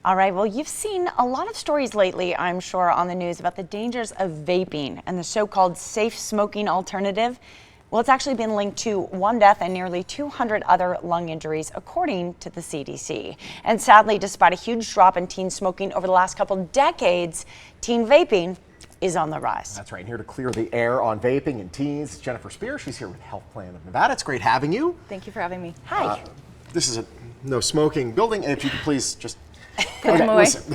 All right, well, you've seen a lot of stories lately, I'm sure, on the news about the dangers of vaping and the so-called safe smoking alternative. Well, it's actually been linked to one death and nearly 200 other lung injuries, according to the CDC. And sadly, despite a huge drop in teen smoking over the last couple decades, teen vaping is on the rise. That's right. And here to clear the air on vaping and teens, Jennifer Spear. She's here with Health Plan of Nevada. It's great having you. Thank you for having me. Hi. This is a no smoking building, and if you could please just Put them away. listen.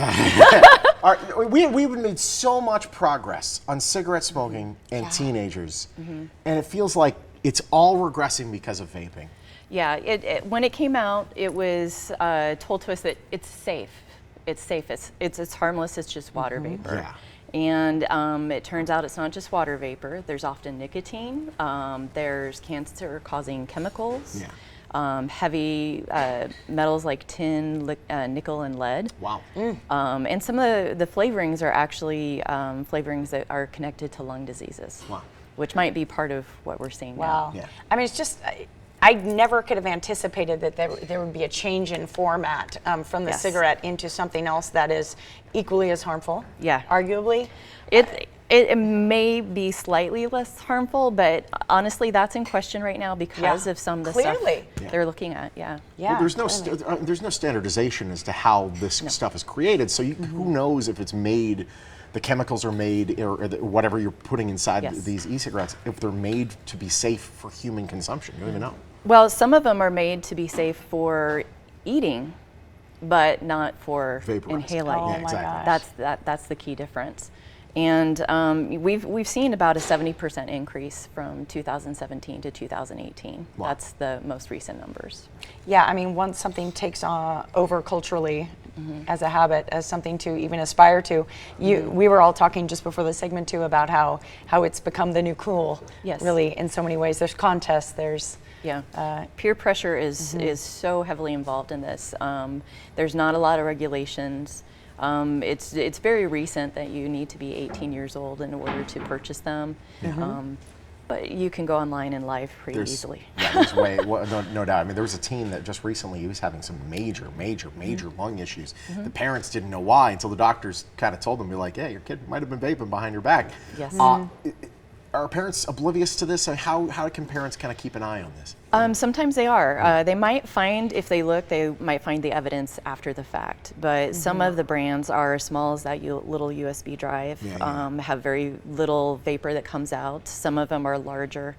All right, we've made so much progress on cigarette smoking and teenagers, and it feels like it's all regressing because of vaping. Yeah, when it came out, it was told to us that it's safe. It's safe. It's harmless. It's just water vapor. Yeah. And it turns out it's not just water vapor. There's often nicotine. There's cancer-causing chemicals. Yeah. Heavy metals like tin, nickel, and lead. Wow. And some of the flavorings are actually flavorings that are connected to lung diseases. Wow. Which might be part of what we're seeing Wow. now. Yeah. I mean, it's just, I never could have anticipated that there would be a change in format from the Yes. cigarette into something else that is equally as harmful. Yeah. Arguably. It may be slightly less harmful, but honestly, that's in question right now because of some of the Clearly. stuff they're looking at. Yeah. Yeah. Well, there's no standardization as to how this stuff is created, so who knows if it's made, the chemicals are made, or whatever you're putting inside Yes. these e-cigarettes, if they're made to be safe for human consumption. You don't even know. Well, some of them are made to be safe for eating, but not for Vaporized. inhaling. Oh Yeah, my exactly. gosh. That's the key difference. And we've seen about a 70% increase from 2017 to 2018. Wow. That's the most recent numbers. Yeah, I mean, once something takes over culturally as a habit, as something to even aspire to, we were all talking just before the segment too about how it's become the new cool. Yes. Really, in so many ways. There's contests. There's Peer pressure is so heavily involved in this. There's not a lot of regulations. It's very recent that you need to be 18 years old in order to purchase them. But you can go online and live pretty easily. Yeah, no doubt. I mean, there was a teen that just recently, he was having some major lung issues. The parents didn't know why until the doctors kind of told them, you're like, hey, your kid might have been vaping behind your back. Yes. Are parents oblivious to this? How can parents kind of keep an eye on this? Sometimes they are. They might find, if they look, they might find the evidence after the fact. But some of the brands are as small as that little USB drive, have very little vapor that comes out. Some of them are larger.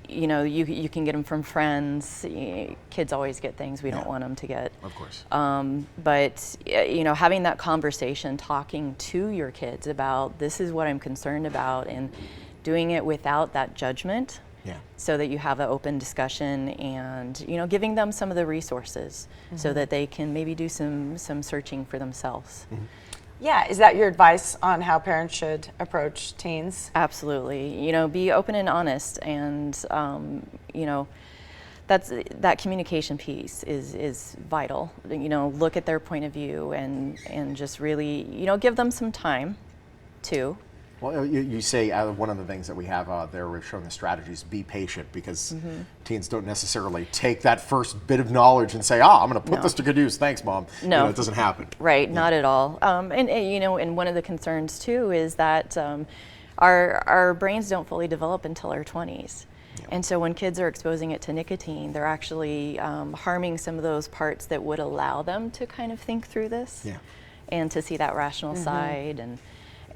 You know, you can get them from friends. Kids always get things we don't want them to get. Of course. But you know, having that conversation, talking to your kids about this is what I'm concerned about, and doing it without that judgment. Yeah. So that you have an open discussion, and you know, giving them some of the resources so that they can maybe do some searching for themselves. Yeah, is that your advice on how parents should approach teens? Absolutely. You know, be open and honest, and you know, that communication piece is vital. You know, look at their point of view and just really, you know, give them some time too. Well, you say one of the things that we have there, we're showing the strategies, be patient, because teens don't necessarily take that first bit of knowledge and say, I'm going to put this to good use. Thanks, Mom. No. You know, it doesn't happen. Right, not at all. And you know, and one of the concerns too is that our brains don't fully develop until our 20s. Yeah. And so when kids are exposing it to nicotine, they're actually harming some of those parts that would allow them to kind of think through this and to see that rational side. And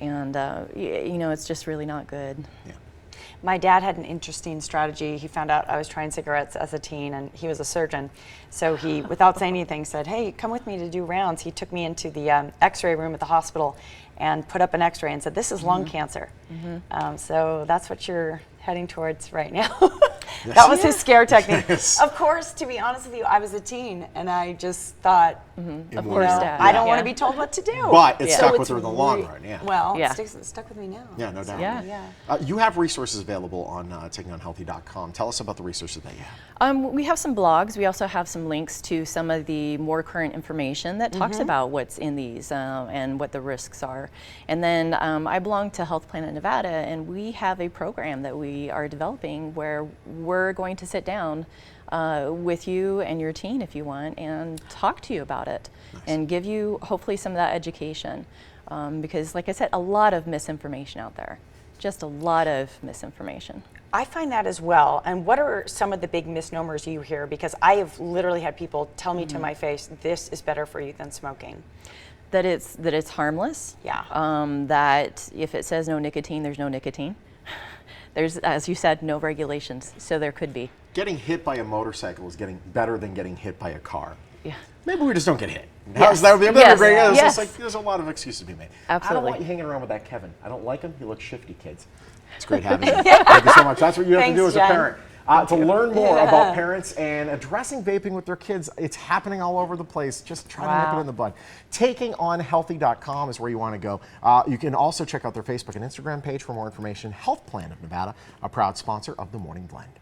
you know, it's just really not good. Yeah. My dad had an interesting strategy. He found out I was trying cigarettes as a teen, and he was a surgeon. So he, without saying anything, said, hey, come with me to do rounds. He took me into the x-ray room at the hospital and put up an x-ray and said, this is lung cancer. So that's what you're heading towards right now. That was his scare technique. Yes. Of course, to be honest with you, I was a teen, and I just thought, Of course, Dad. I don't want to be told what to do. But it So stuck with it's her in the long run, Well, Yeah. it's stuck with me now. Yeah, no doubt. Yeah. You have resources available on takingonhealthy.com. Tell us about the resources that you have. We have some blogs. We also have some links to some of the more current information that talks about what's in these and what the risks are. And then I belong to Health Plan of Nevada, and we have a program that we are developing where we're going to sit down with you and your teen if you want and talk to you about it and give you hopefully some of that education. Because like I said, a lot of misinformation out there, just a lot of misinformation. I find that as well. And what are some of the big misnomers you hear? Because I have literally had people tell me to my face, this is better for you than smoking. That it's harmless. Yeah. That if it says no nicotine, there's no nicotine. There's, as you said, no regulations, so there could be. Getting hit by a motorcycle is getting better than getting hit by a car. Yeah. Maybe we just don't get hit. Yes. That would be a Yes. great. Yes. It's just like, there's a lot of excuses to be made. I don't Absolutely. want you hanging around with that Kevin. I don't like him. He looks shifty, kids. It's great having you. Thank you so much. That's what you have to Thanks, do as a Jen. parent. To learn more about parents and addressing vaping with their kids, it's happening all over the place. Just try to nip it in the bud. TakingOnHealthy.com is where you want to go. You can also check out their Facebook and Instagram page for more information. Health Plan of Nevada, a proud sponsor of the Morning Blend.